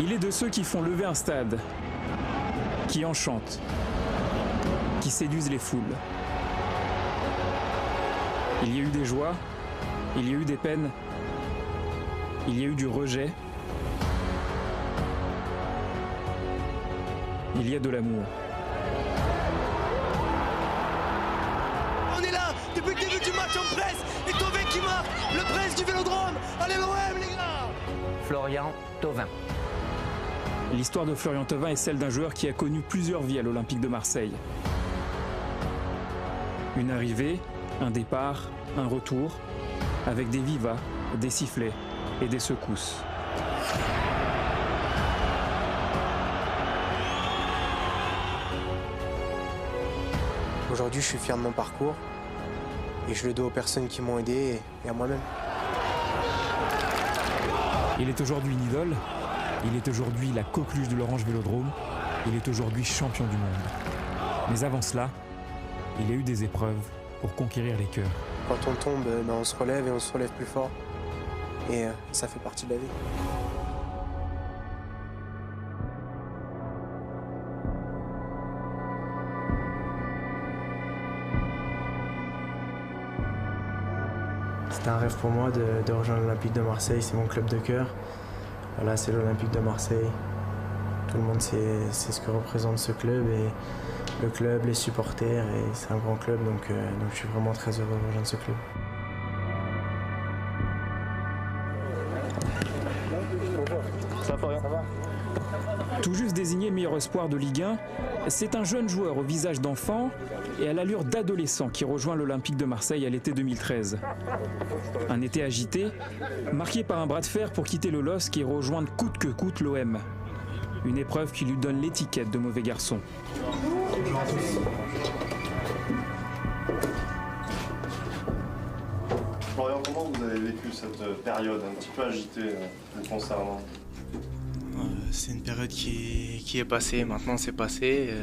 Il est de ceux qui font lever un stade, qui enchantent, qui séduisent les foules. Il y a eu des joies, il y a eu des peines, il y a eu du rejet, il y a de l'amour. On est là depuis le début du match en presse. Et Thauvin qui marque, le presse du Vélodrome. Allez l'OM les gars. Florian Thauvin. L'histoire de Florian Thauvin est celle d'un joueur qui a connu plusieurs vies à l'Olympique de Marseille. Une arrivée, un départ, un retour, avec des vivas, des sifflets et des secousses. Aujourd'hui, je suis fier de mon parcours et je le dois aux personnes qui m'ont aidé et à moi-même. Il est aujourd'hui une idole, il est aujourd'hui la coqueluche de l'Orange Vélodrome, il est aujourd'hui champion du monde. Mais avant cela, il y a eu des épreuves pour conquérir les cœurs. Quand on tombe, on se relève et on se relève plus fort. Et ça fait partie de la vie. C'était un rêve pour moi de rejoindre l'Olympique de Marseille, c'est mon club de cœur. Voilà, c'est l'Olympique de Marseille. Tout le monde sait ce que représente ce club et le club, les supporters, et c'est un grand club, donc je suis vraiment très heureux de rejoindre ce club. Ça va Florian ? Tout juste désigné meilleur espoir de Ligue 1, c'est un jeune joueur au visage d'enfant et à l'allure d'adolescent qui rejoint l'Olympique de Marseille à l'été 2013. Un été agité, marqué par un bras de fer pour quitter le LOSC et rejoindre coûte que coûte l'OM. Une épreuve qui lui donne l'étiquette de mauvais garçon. Florian, comment vous avez vécu cette période un petit peu agitée vous concernant ? C'est une période qui est passée, maintenant c'est passé.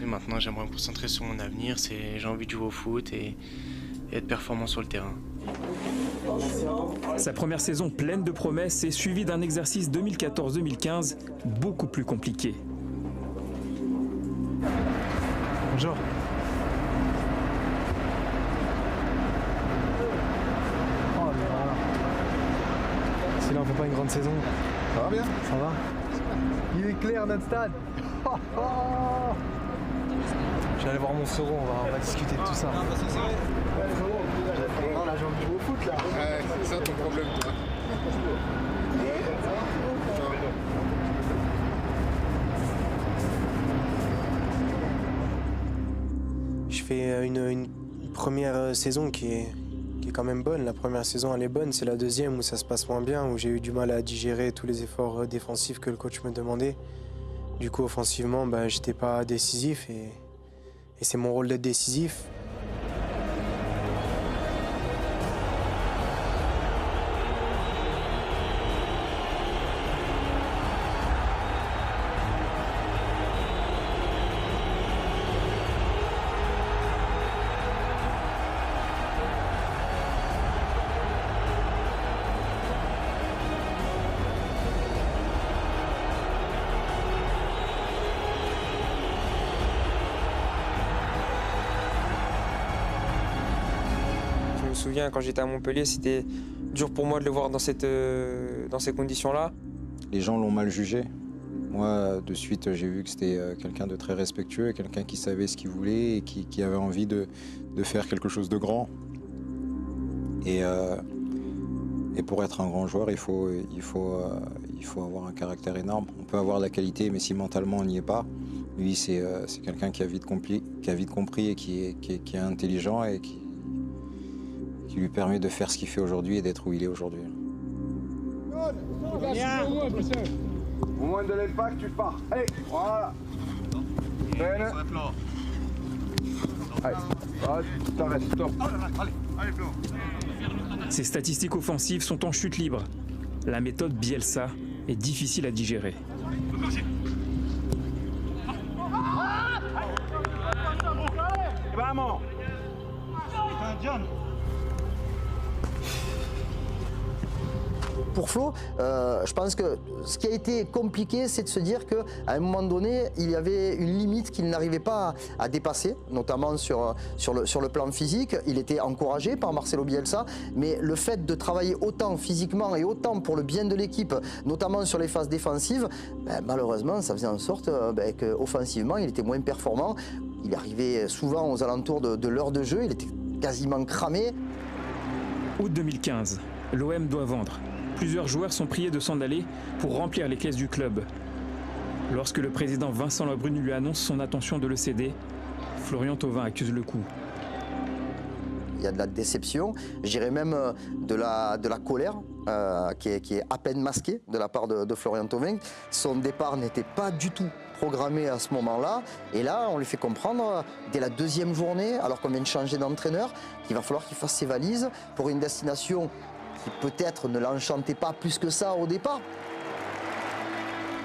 Et maintenant j'aimerais me concentrer sur mon avenir, j'ai envie de jouer au foot et être performant sur le terrain. Sa première saison pleine de promesses est suivie d'un exercice 2014-2015 beaucoup plus compliqué. Bonjour. Oh là là. Si là on fait pas une grande saison. Ça va bien ? Ça va ? Il est clair notre stade. Je vais aller voir mon frérot, on va discuter de tout ça. On a envie de jouer au foot là. Ouais, c'est ça ton problème toi. Je fais une première saison qui est quand même bonne. La première saison elle est bonne, c'est la deuxième où ça se passe moins bien, où j'ai eu du mal à digérer tous les efforts défensifs que le coach me demandait. Du coup offensivement, j'étais pas décisif et c'est mon rôle d'être décisif. Je me souviens quand j'étais à Montpellier, c'était dur pour moi de le voir dans ces conditions-là. Les gens l'ont mal jugé. Moi, de suite, j'ai vu que c'était quelqu'un de très respectueux, quelqu'un qui savait ce qu'il voulait et qui avait envie de faire quelque chose de grand. Et pour être un grand joueur, il faut avoir un caractère énorme. On peut avoir de la qualité, mais si mentalement on n'y est pas, lui, c'est quelqu'un qui a vite compris et qui est intelligent et qui lui permet de faire ce qu'il fait aujourd'hui et d'être où il est aujourd'hui. Au moins de l'impact, tu pars. Allez, voilà. Allez, t'arrêtes, stop. Allez, Flo. Ses statistiques offensives sont en chute libre. La méthode Bielsa est difficile à digérer. Vamos. John. pour Flo, je pense que ce qui a été compliqué, c'est de se dire qu'à un moment donné, il y avait une limite qu'il n'arrivait pas à dépasser, notamment sur le plan physique. Il était encouragé par Marcelo Bielsa, mais le fait de travailler autant physiquement et autant pour le bien de l'équipe, notamment sur les phases défensives, malheureusement, ça faisait en sorte qu'offensivement, il était moins performant. Il arrivait souvent aux alentours de l'heure de jeu, il était quasiment cramé. Août 2015, l'OM doit vendre. Plusieurs joueurs sont priés de s'en aller pour remplir les caisses du club. Lorsque le président Vincent Labrune lui annonce son intention de le céder, Florian Thauvin accuse le coup. Il y a de la déception, je dirais même de la colère qui est à peine masquée de la part de Florian Thauvin. Son départ n'était pas du tout programmé à ce moment-là. Et là, on lui fait comprendre, dès la deuxième journée, alors qu'on vient de changer d'entraîneur, qu'il va falloir qu'il fasse ses valises pour une destination qui peut-être ne l'enchantait pas plus que ça au départ.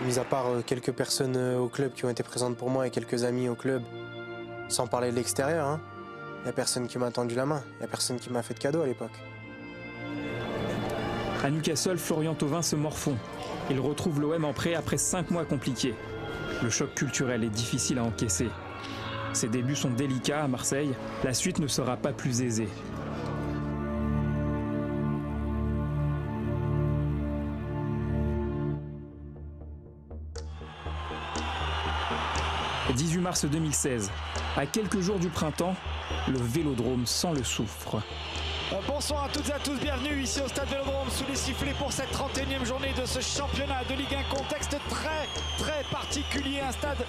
Mis à part quelques personnes au club qui ont été présentes pour moi et quelques amis au club, sans parler de l'extérieur, hein, il n'y a personne qui m'a tendu la main, il n'y a personne qui m'a fait de cadeau à l'époque. À Newcastle, Florian Thauvin se morfond. Il retrouve l'OM en prêt après 5 mois compliqués. Le choc culturel est difficile à encaisser. Ses débuts sont délicats à Marseille, la suite ne sera pas plus aisée. Le 18 mars 2016, à quelques jours du printemps, le Vélodrome sent le soufre. Bonsoir à toutes et à tous, bienvenue ici au Stade Vélodrome sous les sifflets pour cette 31e journée de ce championnat de Ligue 1. Contexte très particulier, un stade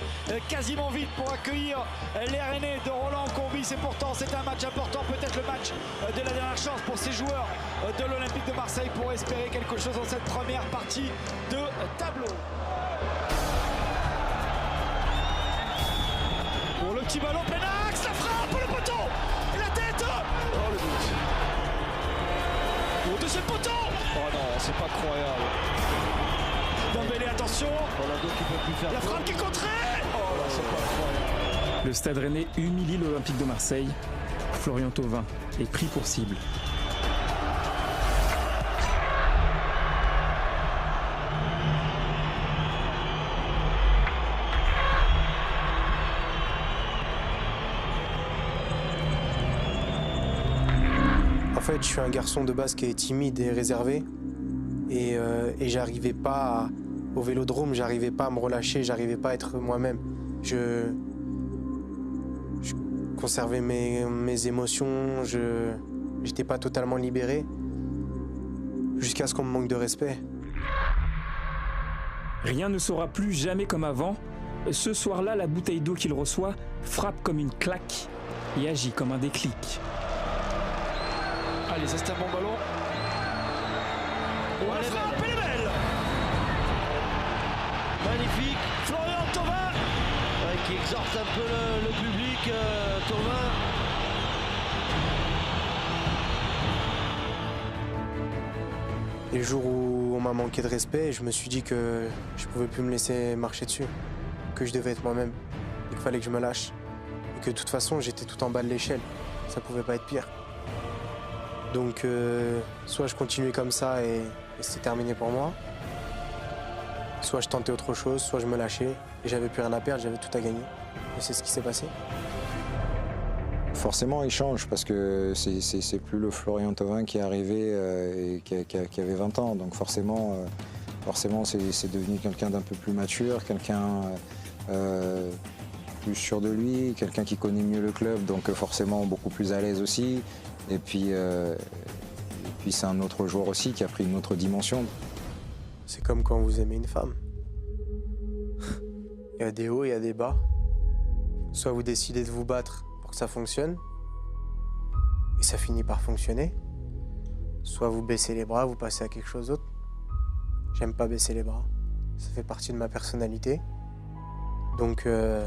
quasiment vide pour accueillir les Rennais de Roland Courbis. Et pourtant c'est un match important, peut-être le match de la dernière chance pour ces joueurs de l'Olympique de Marseille pour espérer quelque chose dans cette première partie de tableau. Pour le petit ballon plein axe, la frappe, le poteau, la tête, oh le but. Au deuxième poteau. Oh non, c'est pas croyable. Dembélé, attention. La frappe qui est contrée. Oh là, c'est pas croyable. Le Stade Rennais humilie l'Olympique de Marseille. Florian Thauvin est pris pour cible. En fait, je suis un garçon de base qui est timide et réservé. Et j'arrivais pas au Vélodrome, j'arrivais pas à me relâcher, j'arrivais pas à être moi-même. Je conservais mes émotions, j'étais pas totalement libéré. Jusqu'à ce qu'on me manque de respect. Rien ne sera plus jamais comme avant. Ce soir-là, la bouteille d'eau qu'il reçoit frappe comme une claque et agit comme un déclic. Allez, ça c'est un bon ballon. Oh, la frappe, elle est belle. Magnifique. Florian Thauvin qui exhorte un peu le public. Thauvin. Et le jour où on m'a manqué de respect, je me suis dit que je pouvais plus me laisser marcher dessus, que je devais être moi-même, et qu'il fallait que je me lâche, et que de toute façon j'étais tout en bas de l'échelle, ça pouvait pas être pire. Donc soit je continuais comme ça et c'était terminé pour moi, soit je tentais autre chose, soit je me lâchais et j'avais plus rien à perdre, j'avais tout à gagner. Et c'est ce qui s'est passé. Forcément, il change parce que c'est plus le Florian Thauvin qui est arrivé et qui avait 20 ans. Donc forcément c'est devenu quelqu'un d'un peu plus mature, quelqu'un plus sûr de lui, quelqu'un qui connaît mieux le club, donc forcément beaucoup plus à l'aise aussi. Et puis c'est un autre joueur aussi qui a pris une autre dimension. C'est comme quand vous aimez une femme. Il y a des hauts, il y a des bas. Soit vous décidez de vous battre pour que ça fonctionne, et ça finit par fonctionner. Soit vous baissez les bras, vous passez à quelque chose d'autre. J'aime pas baisser les bras. Ça fait partie de ma personnalité. Donc, je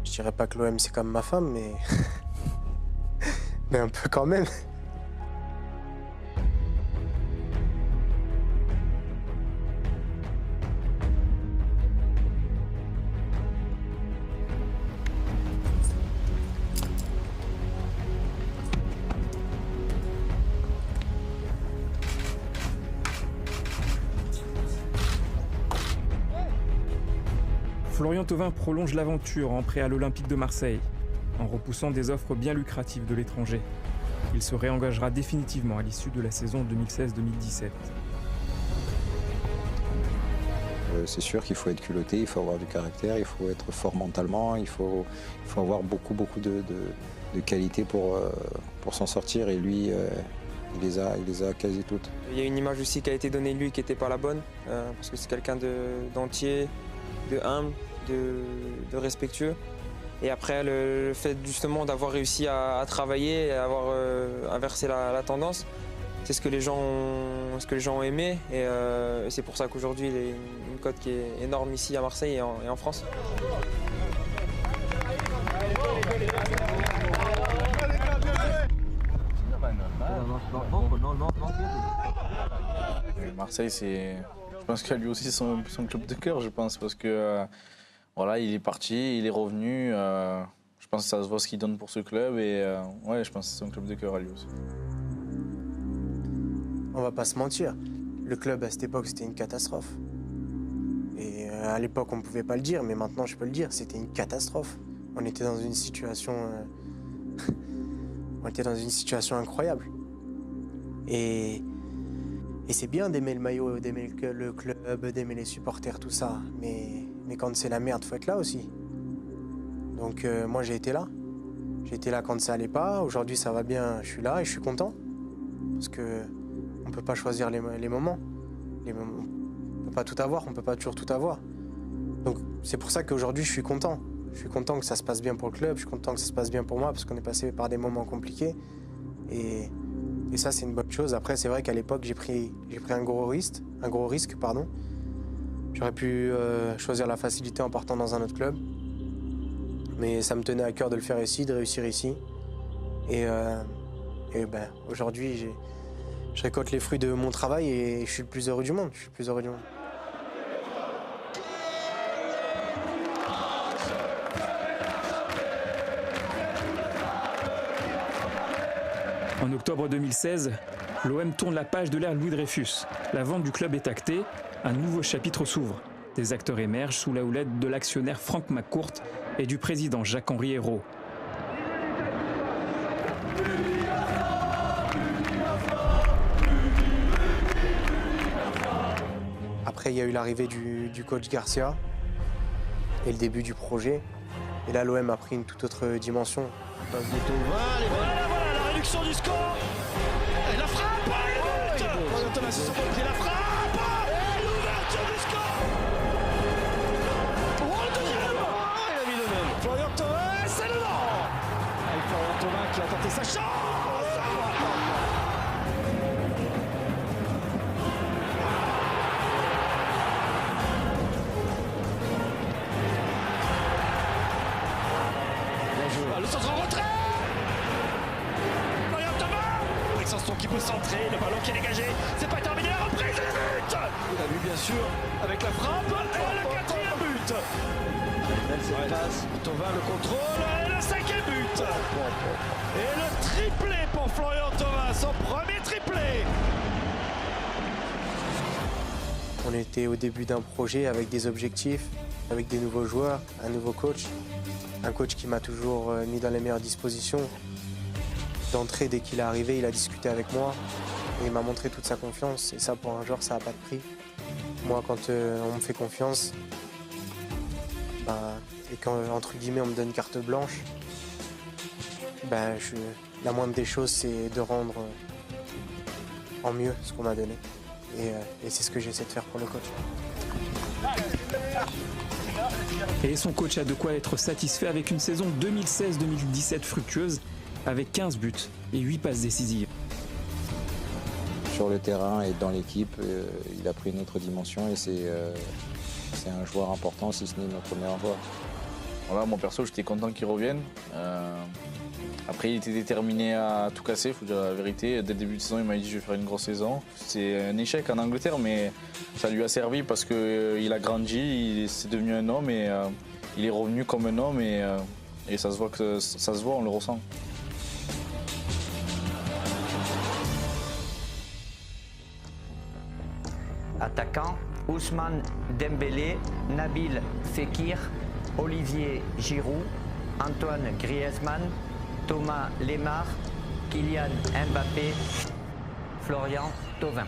dirais pas que l'OM c'est comme ma femme, mais... mais un peu quand même. Florian Thauvin prolonge l'aventure en prêt à l'Olympique de Marseille, en repoussant des offres bien lucratives de l'étranger. Il se réengagera définitivement à l'issue de la saison 2016-2017. C'est sûr qu'il faut être culotté, il faut avoir du caractère, il faut être fort mentalement, il faut avoir beaucoup de qualités pour s'en sortir, et lui, il les a quasi toutes. Il y a une image aussi qui a été donnée de lui qui n'était pas la bonne, parce que c'est quelqu'un d'entier, de humble, de respectueux. Et après, le fait justement d'avoir réussi à travailler et à avoir inversé la tendance, c'est ce que les gens ont aimé, et c'est pour ça qu'aujourd'hui il a une cote qui est énorme ici à Marseille et en France. Marseille, je pense qu'il a lui aussi son club de cœur, je pense, parce que voilà, il est parti, il est revenu. Je pense que ça se voit ce qu'il donne pour ce club, et ouais, je pense que c'est son club de cœur à lui aussi. On va pas se mentir, le club à cette époque c'était une catastrophe. Et à l'époque on pouvait pas le dire, mais maintenant je peux le dire, c'était une catastrophe. On était dans une situation, incroyable. Et c'est bien d'aimer le maillot, d'aimer le club, d'aimer les supporters, tout ça. Mais quand c'est la merde, faut être là aussi. Donc moi j'ai été là. J'ai été là quand ça allait pas. Aujourd'hui ça va bien, je suis là et je suis content. Parce que on peut pas choisir les moments. On peut pas tout avoir, on peut pas toujours tout avoir. Donc c'est pour ça qu'aujourd'hui je suis content. Je suis content que ça se passe bien pour le club, je suis content que ça se passe bien pour moi, parce qu'on est passé par des moments compliqués. Et ça c'est une bonne chose. Après c'est vrai qu'à l'époque j'ai pris un gros risque. J'aurais pu choisir la facilité en partant dans un autre club. Mais ça me tenait à cœur de le faire ici, de réussir ici. Et aujourd'hui je récolte les fruits de mon travail et je suis le plus heureux du monde. En octobre 2016, l'OM tourne la page de l'ère Louis Dreyfus. La vente du club est actée, un nouveau chapitre s'ouvre. Des acteurs émergent sous la houlette de l'actionnaire Franck McCourt et du président Jacques-Henri Hérault. Après, il y a eu l'arrivée du coach Garcia et le début du projet. Et là, l'OM a pris une toute autre dimension. Passe de Thauvin, voilà la réduction du score. Et la frappe, et le but. Thomas sur son pied, la frappe, et l'ouverture du score. Oh, le deuxième. Il a mis le même. Florian Thauvin, c'est dedans. Et Florian Thauvin qui a tenté sa chance. Le centre en retrait. Florian Thauvin. Avec Sanson qui peut centrer, le ballon qui est dégagé. C'est pas terminé, la reprise et le but. On a vu bien sûr avec la frappe et le quatrième but. Belle passe. Thauvin le contrôle et le cinquième but. Et le triplé pour Florian Thauvin, son premier triplé. On était au début d'un projet avec des objectifs, avec des nouveaux joueurs, un nouveau coach. Un coach qui m'a toujours mis dans les meilleures dispositions. D'entrée, dès qu'il est arrivé, il a discuté avec moi et il m'a montré toute sa confiance. Et ça, pour un joueur, ça n'a pas de prix. Moi, quand on me fait confiance, et quand, entre guillemets, on me donne carte blanche, la moindre des choses, c'est de rendre en mieux ce qu'on m'a donné. Et c'est ce que j'essaie de faire pour le coach. Et son coach a de quoi être satisfait avec une saison 2016-2017 fructueuse, avec 15 buts et 8 passes décisives. Sur le terrain et dans l'équipe, il a pris une autre dimension et c'est un joueur important, si ce n'est notre meilleur joueur. Voilà, moi perso, j'étais content qu'il revienne. Après, il était déterminé à tout casser, il faut dire la vérité. Dès le début de saison, il m'a dit je vais faire une grosse saison. C'est un échec en Angleterre, mais ça lui a servi parce qu'il a grandi, c'est devenu un homme et il est revenu comme un homme et ça se voit, on le ressent. Attaquant, Ousmane Dembélé, Nabil Fekir, Olivier Giroud, Antoine Griezmann, Thomas Lemar, Kylian Mbappé, Florian Thauvin.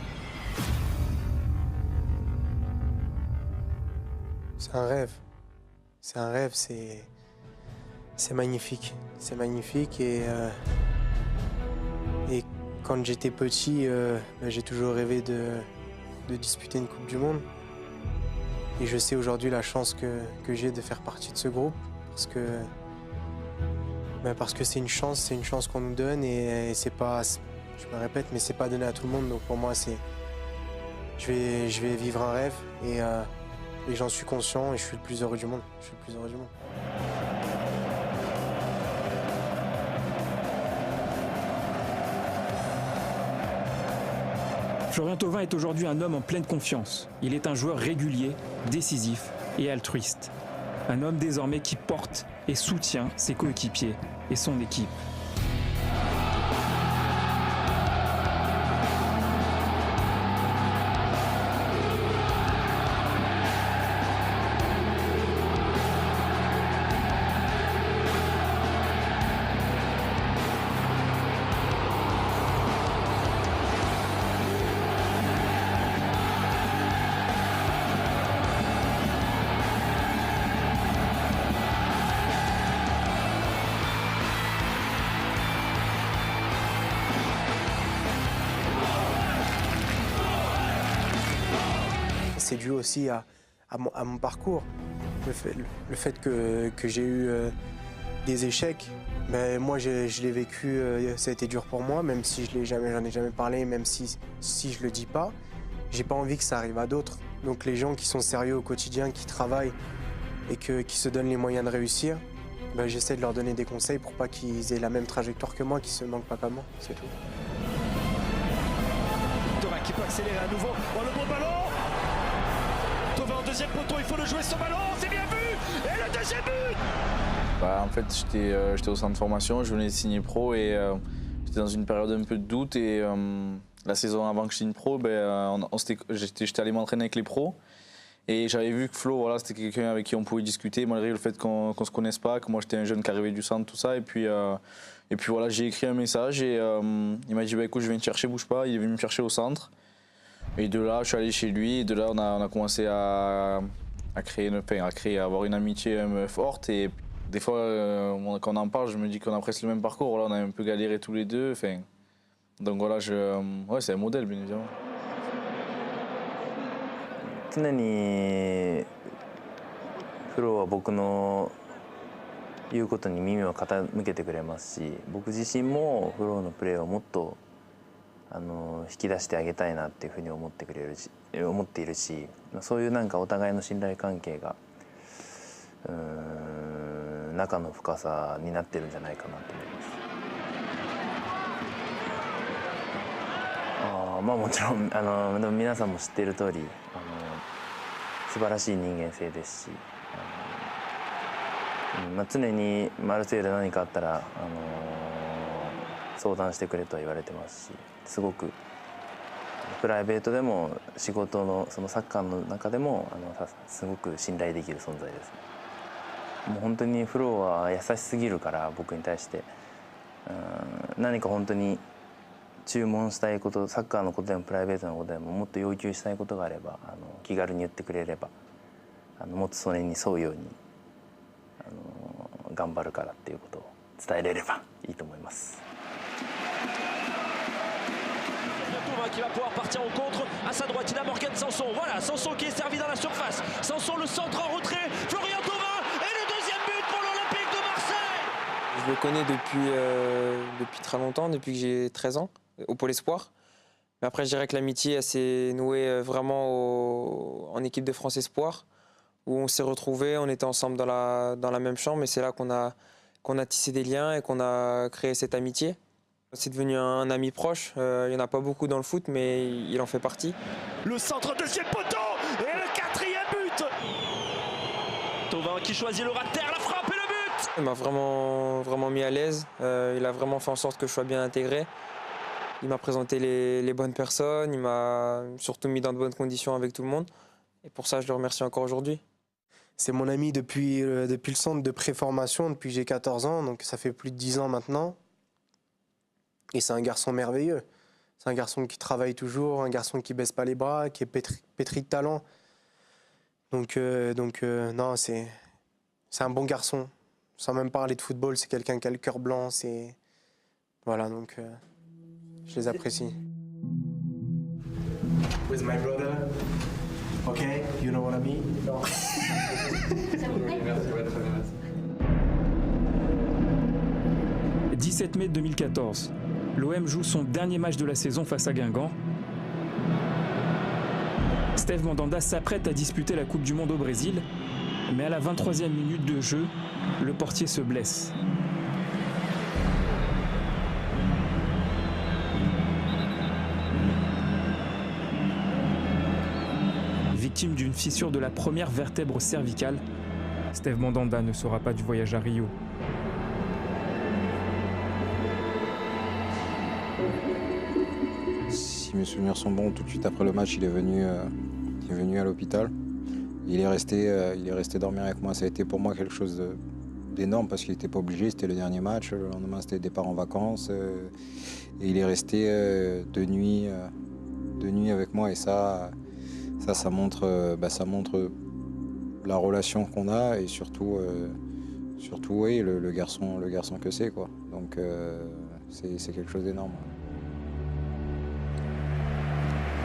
C'est un rêve. C'est un rêve, c'est magnifique. C'est magnifique et quand j'étais petit, j'ai toujours rêvé de disputer une Coupe du Monde. Et je sais aujourd'hui la chance que j'ai de faire partie de ce groupe parce que c'est une chance qu'on nous donne et c'est pas, je me répète, mais c'est pas donné à tout le monde. Donc pour moi, je vais vivre un rêve et j'en suis conscient et je suis le plus heureux du monde. Je suis le plus heureux du monde. Florian Thauvin est aujourd'hui un homme en pleine confiance. Il est un joueur régulier, décisif et altruiste. Un homme désormais qui porte et soutient ses coéquipiers et son équipe. C'est dû aussi à mon parcours. Le fait que j'ai eu des échecs, moi je l'ai vécu, ça a été dur pour moi, même si j'en ai jamais parlé, même si je le dis pas. J'ai pas envie que ça arrive à d'autres. Donc les gens qui sont sérieux au quotidien, qui travaillent et qui se donnent les moyens de réussir, j'essaie de leur donner des conseils pour pas qu'ils aient la même trajectoire que moi, qu'ils se manquent pas comme moi, c'est tout. Thauvin qui peut accélérer à nouveau. Oh, le beau ballon! Thauvin en deuxième poteau, il faut le jouer ce ballon, c'est bien vu! Et le deuxième but! En fait, j'étais au centre de formation, je venais de signer pro et j'étais dans une période un peu de doute. Et la saison avant que je signe pro, j'étais allé m'entraîner avec les pros. Et j'avais vu que Flo, c'était quelqu'un avec qui on pouvait discuter, malgré le fait qu'on ne se connaisse pas, que moi j'étais un jeune qui arrivait du centre, tout ça. Et puis voilà, j'ai écrit un message et il m'a dit écoute, je viens te chercher, bouge pas. Il est venu me chercher au centre. Et de là, je suis allé chez lui. Et de là, on a commencé à avoir une amitié forte. Et des fois, quand on en parle, je me dis qu'on a presque le même parcours. Là, on a un peu galéré tous les deux. Donc voilà, c'est un modèle, bien évidemment. 常にフローは僕の言うことに耳を傾けてくれますし、僕自身もフローのプレーをもっと引き出してあげたいなっていうふうに思っているし、そういうなんかお互いの信頼関係が仲の深さになってるんじゃないかなと思います。もちろんでも皆さんも知っている通り素晴らしい人間性ですし、常にマルセイユで何かあったら相談してくれとは言われてますし、すごくプライベートでも仕事のそのサッカーの中でもすごく信頼できる存在です。もう本当にフローは優しすぎるから、僕に対して何か本当に注文したいこと、サッカーのことでもプライベートのことでももっと要求したいことがあれば気軽に言ってくれればもっとそれに沿うように頑張るからっていうことを伝えれればいいと思います。Qui va pouvoir partir en contre à sa droite, il a Morgan Sanson, voilà Sanson qui est servi dans la surface, Sanson le centre en retrait, Florian Thauvin et le deuxième but pour l'Olympique de Marseille. Je le connais depuis très longtemps, depuis que j'ai 13 ans, au Pôle Espoir. Mais après, je dirais que l'amitié s'est nouée vraiment en équipe de France Espoir, où on s'est retrouvés, on était ensemble dans la même chambre, et c'est là qu'on a tissé des liens et qu'on a créé cette amitié. C'est devenu un ami proche, il n'y en a pas beaucoup dans le foot, mais il en fait partie. Le centre, deuxième poteau et le quatrième but. Thauvin qui choisit le rater, la frappe et le but. Il m'a vraiment mis à l'aise, il a vraiment fait en sorte que je sois bien intégré. Il m'a présenté les bonnes personnes, il m'a surtout mis dans de bonnes conditions avec tout le monde. Et pour ça, je le remercie encore aujourd'hui. C'est mon ami depuis le centre de préformation, depuis que j'ai 14 ans, donc ça fait plus de 10 ans maintenant. Et c'est un garçon merveilleux. C'est un garçon qui travaille toujours, un garçon qui baisse pas les bras, qui est pétri de talent. Donc non, c'est un bon garçon. Sans même parler de football, c'est quelqu'un qui a le cœur blanc. Voilà, donc je les apprécie. With my brother, okay, you know what I mean? No. 17 mai 2014. L'OM joue son dernier match de la saison face à Guingamp. Steve Mandanda s'apprête à disputer la Coupe du Monde au Brésil, mais à la 23e minute de jeu, le portier se blesse. Victime d'une fissure de la première vertèbre cervicale, Steve Mandanda ne sera pas du voyage à Rio. Si mes souvenirs sont bons, tout de suite après le match, il est venu à l'hôpital. Il est resté dormir avec moi. Ça a été pour moi quelque chose d'énorme parce qu'il n'était pas obligé. C'était le dernier match. Le lendemain, c'était le départ en vacances. Et il est resté deux nuits avec moi. Et ça montre la relation qu'on a et surtout oui, le garçon que c'est, quoi. Donc c'est quelque chose d'énorme.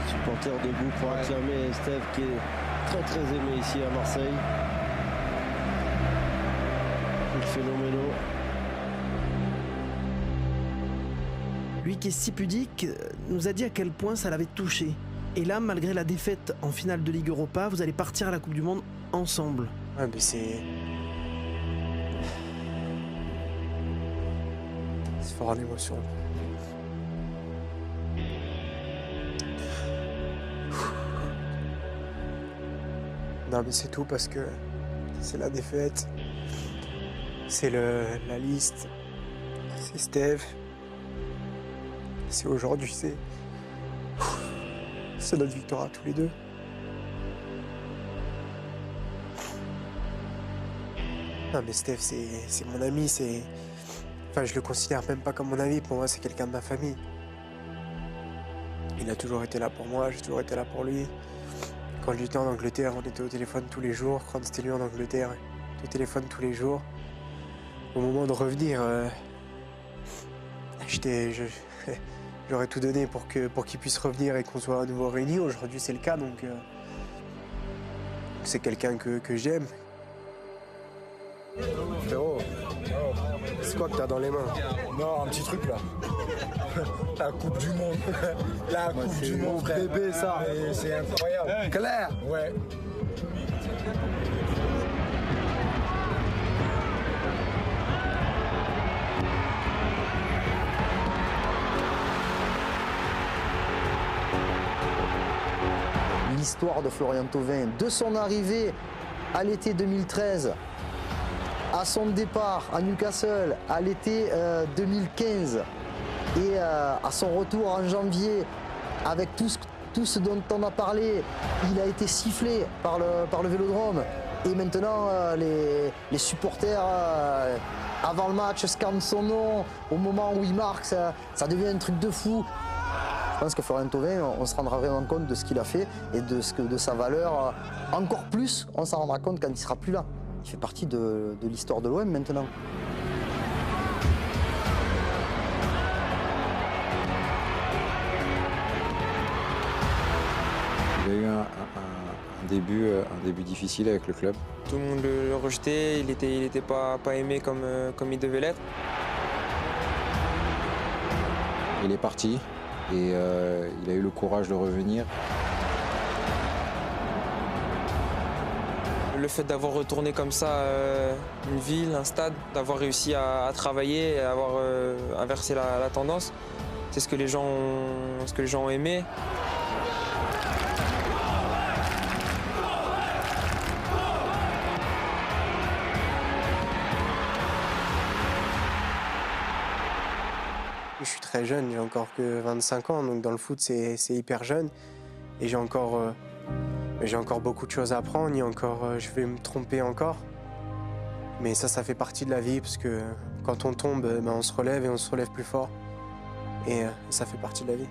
Supporter debout pour acclamer Steve qui est très très aimé ici à Marseille. Il est phénoménal. Lui qui est si pudique nous a dit à quel point ça l'avait touché. Et là, malgré la défaite en finale de Ligue Europa, vous allez partir à la Coupe du Monde ensemble. Ouais, mais c'est fort en émotion. Non, mais c'est tout parce que c'est la défaite, c'est la liste, c'est Steve, c'est aujourd'hui, c'est notre victoire à tous les deux. Non, mais Steve, c'est mon ami, enfin, je le considère même pas comme mon ami, pour moi, c'est quelqu'un de ma famille. Il a toujours été là pour moi, j'ai toujours été là pour lui. Quand j'étais en Angleterre, on était au téléphone tous les jours. Quand c'était lui en Angleterre, on était au téléphone tous les jours. Au moment de revenir, j'aurais tout donné pour qu'il puisse revenir et qu'on soit à nouveau réunis. Aujourd'hui, c'est le cas, donc c'est quelqu'un que j'aime. Frérot, c'est quoi que t'as dans les mains? Non, un petit truc là. La Coupe du Monde. La Coupe du Monde, frère. Bébé, ça. C'est incroyable. Hey. Claire. Ouais. L'histoire de Florian Thauvin, de son arrivée à l'été 2013, à son départ à Newcastle à l'été 2015 et à son retour en janvier avec tout ce dont on a parlé, il a été sifflé par le Vélodrome et maintenant les supporters avant le match scandent son nom, au moment où il marque ça devient un truc de fou. Je pense que Florian Thauvin, on se rendra vraiment compte de ce qu'il a fait et de sa valeur. Encore plus, on s'en rendra compte quand il ne sera plus là. Il fait partie de l'histoire de l'OM maintenant. Il y a eu un début difficile avec le club. Tout le monde le rejetait, il était pas aimé comme il devait l'être. Il est parti et il a eu le courage de revenir. Le fait d'avoir retourné comme ça une ville, un stade, d'avoir réussi à travailler et à avoir inversé la tendance, c'est ce que les gens ont aimé. Je suis très jeune, j'ai encore que 25 ans, donc dans le foot c'est hyper jeune. Et j'ai encore J'ai encore beaucoup de choses à apprendre, je vais me tromper encore. Mais ça fait partie de la vie, parce que quand on tombe, on se relève et on se relève plus fort. Et ça fait partie de la vie.